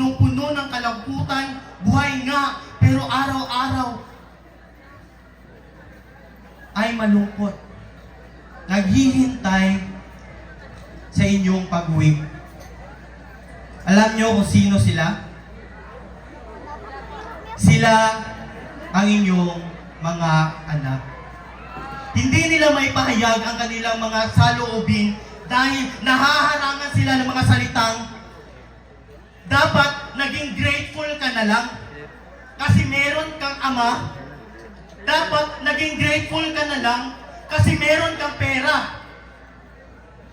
punong-puno ng kalambutan, buhay nga, pero araw-araw ay malungkot. Naghihintay sa inyong pag-uwi. Alam niyo kung sino sila? Sila ang inyong mga anak. Hindi nila may pahayag ang kanilang mga saloobin dahil nahaharangan sila ng mga salitang dapat naging grateful ka na lang kasi meron kang ama. Dapat naging grateful ka na lang kasi meron kang pera.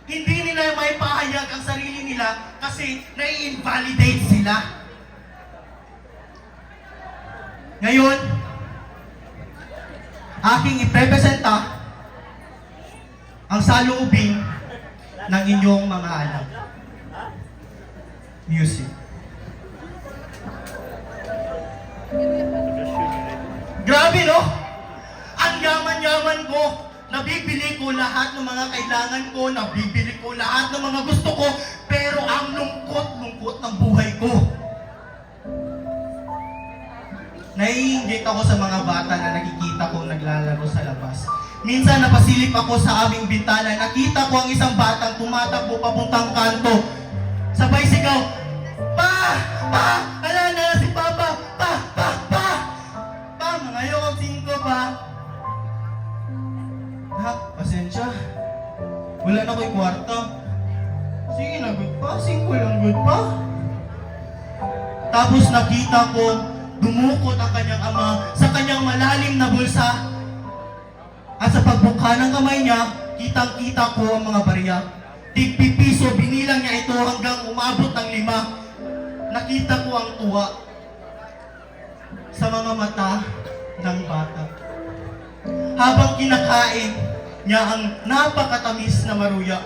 Hindi nila may pahayag ang sarili nila kasi nai-invalidate sila. Ngayon, aking iprepresenta ang saloobin ng inyong mga anak. Music. Grabe, no? Ang yaman-yaman ko, nabibili ko lahat ng mga kailangan ko, nabibili ko lahat ng mga gusto ko, pero ang lungkot-lungkot ng buhay ko. Naiinggit ako sa mga bata na nakikita ko naglalaro sa labas. Minsan napasilip ako sa aming bintana, nakita ko ang isang batang tumatakbo papuntang kanto. Sabay sigaw, "Pa! Pa! Ala na si Papa! Pa! Pa! Pa! Pa! Mga ayoko singko pa!" Ha? Pasensya. Wala na ko'y kwarta. Sige na, good pa. Singko lang, good pa. Tapos nakita ko, dumukot ang kanyang ama sa kanyang malalim na bulsa. At sa pagbuka ng kamay niya, kitang-kita ko ang mga barya. Tigpipiso, binilang niya ito hanggang umabot ng 5. Nakita ko ang tuwa sa mga mata ng bata. Habang kinakain niya ang napakatamis na maruya.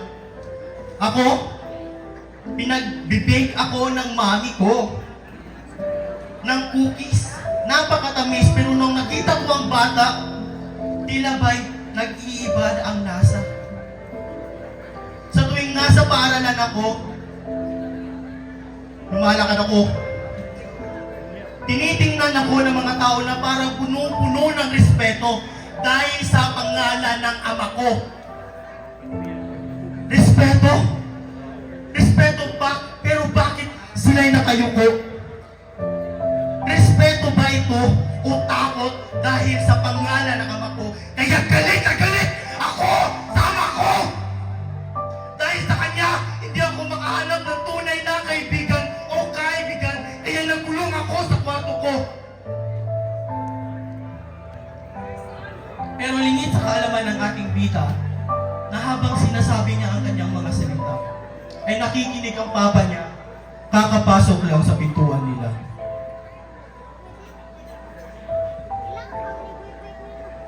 Ako, pinagbibake ako ng mami ko ng cookies. Napakatamis, pero nung nakita ko ang bata, tila ba'y nag-iibad ang lasa. Sa tuwing nasa paaralan ako, lumalakad ako, tinitingnan ako ng mga tao na parang punong-puno ng respeto dahil sa pangalan ng ama ko. Respeto? Respeto ba? Pero bakit sila'y nakayuko? Respeto ba ito o takot dahil sa pangalan ng ama ko? Kaya galit na galit ako sa ama ko! Dahil sa kanya, hindi ako makahanap ng tunay na kaibigan o kaibigan, kaya nagkulong ako sa kwarto ko. Pero lingid sa kaalaman ng ating bida na habang sinasabi niya ang kanyang mga salita, ay nakikinig ang papa niya, kakapasok lang sa pintuan nila.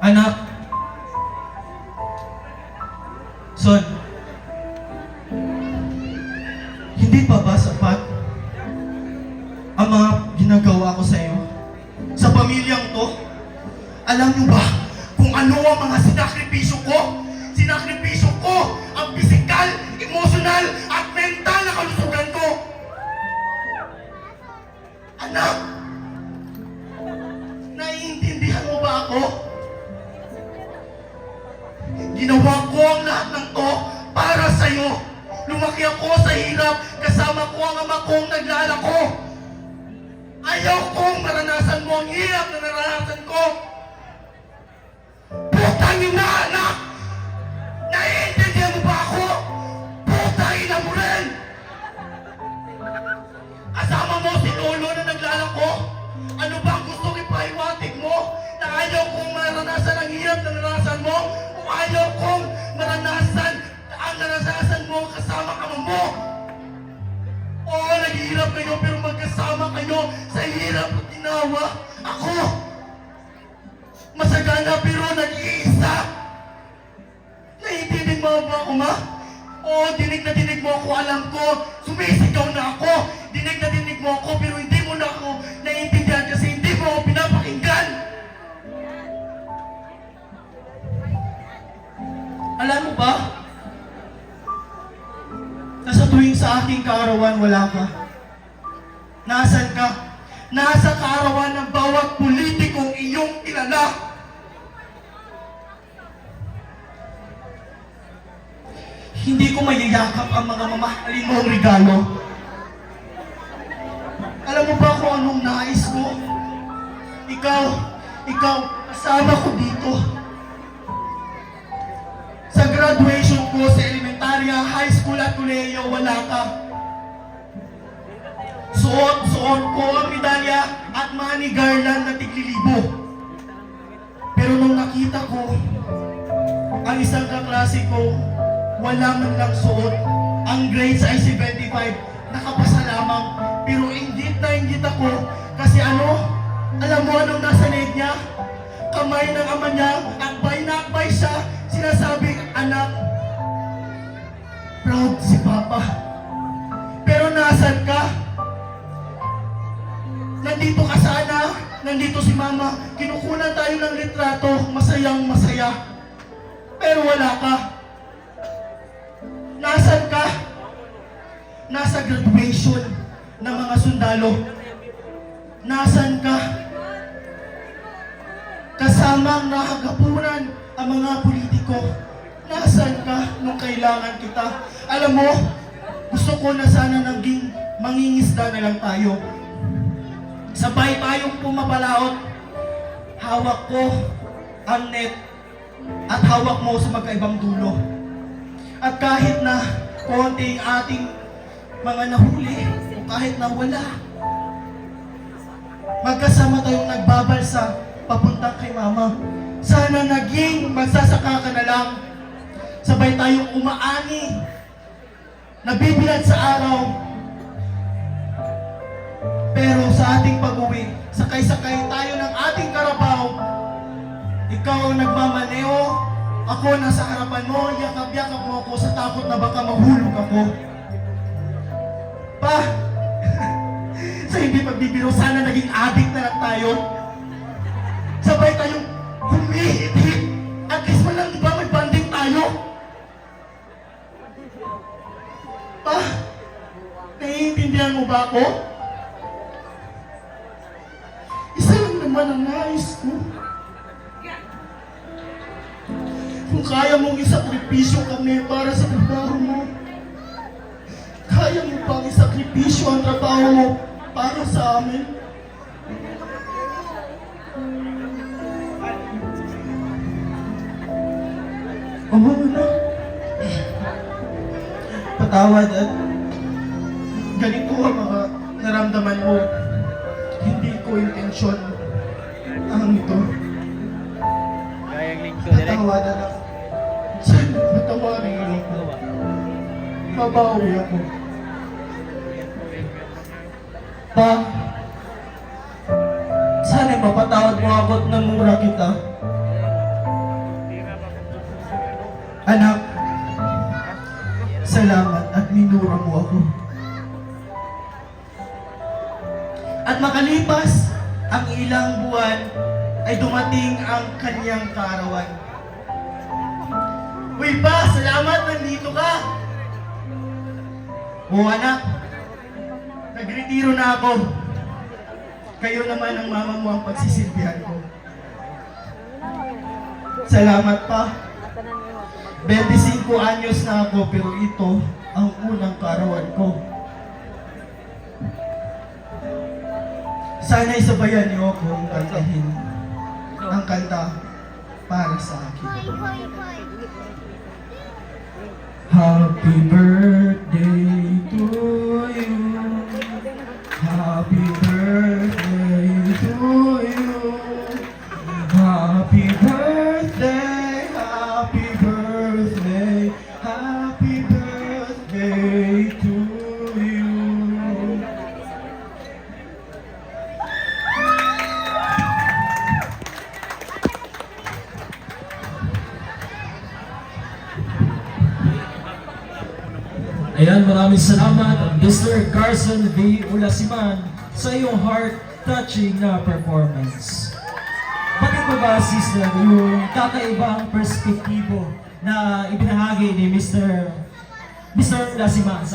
Anak, son, hindi pa ba sapat ang mga ginagawa ko sa iyo? Sa pamilyang to? Alam niyo ba kung ano ang mga sinakripisyo ko? Sinakripisyo ko ang pisikal, emosyonal, at mental na kalusugan ko. Anak, naiintindihan mo ba ako? Ginawa ko ang lahat ng to para sa'yo. Lumaki ako sa hirap, kasama ko ang ama kong naglalako. Ayaw kong maranasan mo ang hirap na naranasan ko. Putang ina, anak! Naiintindihan mo ba ako? Putang ina mo rin! Kasama mo si Lolo na naglalako? Ano ba ang gustong ipahiwatig mo? Na ayaw kong maranasan ang hirap na naranasan mo? O ayaw kong maranasan ang naranasan mo kasama ka mo? Oo, naghihirap kayo pero magkasama kayo sa hirap at ginawa. Ako, masagana pero nag-iisa. Naiintindihan mo ba ako, ma? Oo, dinig na dinig mo ako, alam ko. Sumisigaw na ako. Dinig na dinig mo ako pero hindi mo na ako naiintindihan kasi hindi mo ako pinapakinggan. Alam mo ba? Na sa tuwing sa aking kaarawan wala ka. Nasaan ka? Nasa kaarawan ng bawat politikong iyong kilala. Hindi ko mayayakap ang mga mamahalin mong regalo. Alam mo ba kung anong nais ko? Ikaw, kasama ko dito. Sa graduation ko sa elementarya, high school at kolehiyo, wala ka. Suot ko ang medalya at money garland na tiglilibo. Pero nung nakita ko, ang isang kaklase ko, wala man lang suot. Ang grades ay 75, nakapasa lamang. Pero inggit na inggit ako kasi alam mo anong nasa leg niya? Kamay ng ama niya, akbay na akbay siya, sinasabi, anak, proud si Papa. Pero nasan ka? Nandito ka sana, nandito si Mama, kinukunan tayo ng litrato, masayang masaya. Pero wala ka. Nasaan ka? Nasa graduation ng mga sundalo. Nasaan ka? Kasama ang nakagapunan ang mga politiko. Nasaan ka nung kailangan kita? Alam mo, gusto ko na sana naging mangingisda na lang tayo. Sabay tayong pumapalaot. Hawak ko ang net at hawak mo sa magkaibang dulo. At kahit na konting ating mga nahuli, o kahit na wala, magkasama tayong nagbabalsa papunta kay Mama. Sana naging magsasaka ka na lang. Sabay tayong umaani, nabibilad sa araw. Pero sa ating pag-uwi, sakay-sakay tayo ng ating karabaw. Ikaw ang nagmamaneo, ako nasa harapan mo, yakap-yakap mo ako sa takot na baka mahulog ako. Pa, sa hindi pagbibiro, sana naging addict na lang tayo. Sabay tayong humihit-hit. At least man lang, di ba, may banding tayo? Pa, naiintindihan mo ba ako? Isa lang naman ang nais ko. Kung kaya mong isakripisyo kami para sa trabaho mo, kaya mo pang isakripisyo ang trabaho mo para sa amin. Oo na. Patawad at ganito ang mga naramdaman mo. Hindi ko intensyon ang ito. Patawadan ako. Sana patawarin ako. Mabawi ako. Pa, sana mapatawad mo ako at namura kita. Anak, salamat at minura mo ako. At makalipas ang ilang buwan, ay dumating ang kanyang kaarawan. Uy pa, salamat, nandito ka! O anak, nagretiro na ako. Kayo naman ang mama mo ang pagsisilbihan ko. Salamat pa. 25 anyos na ako, pero ito ang unang kaarawan ko. Sana'y sabayan niyo akong kantahin ang kanta para sa akin. Happy birthday to you. Happy birthday to you. Happy birthday, happy birthday, happy birthday to you. Ayan, maraming salamat Mr. Carson V. Ulasiman sa iyong heart-touching na performance. Bakit mo ba, sister, yung kakaibang perspektibo na ibinahagi ni Mr. Ulasiman sa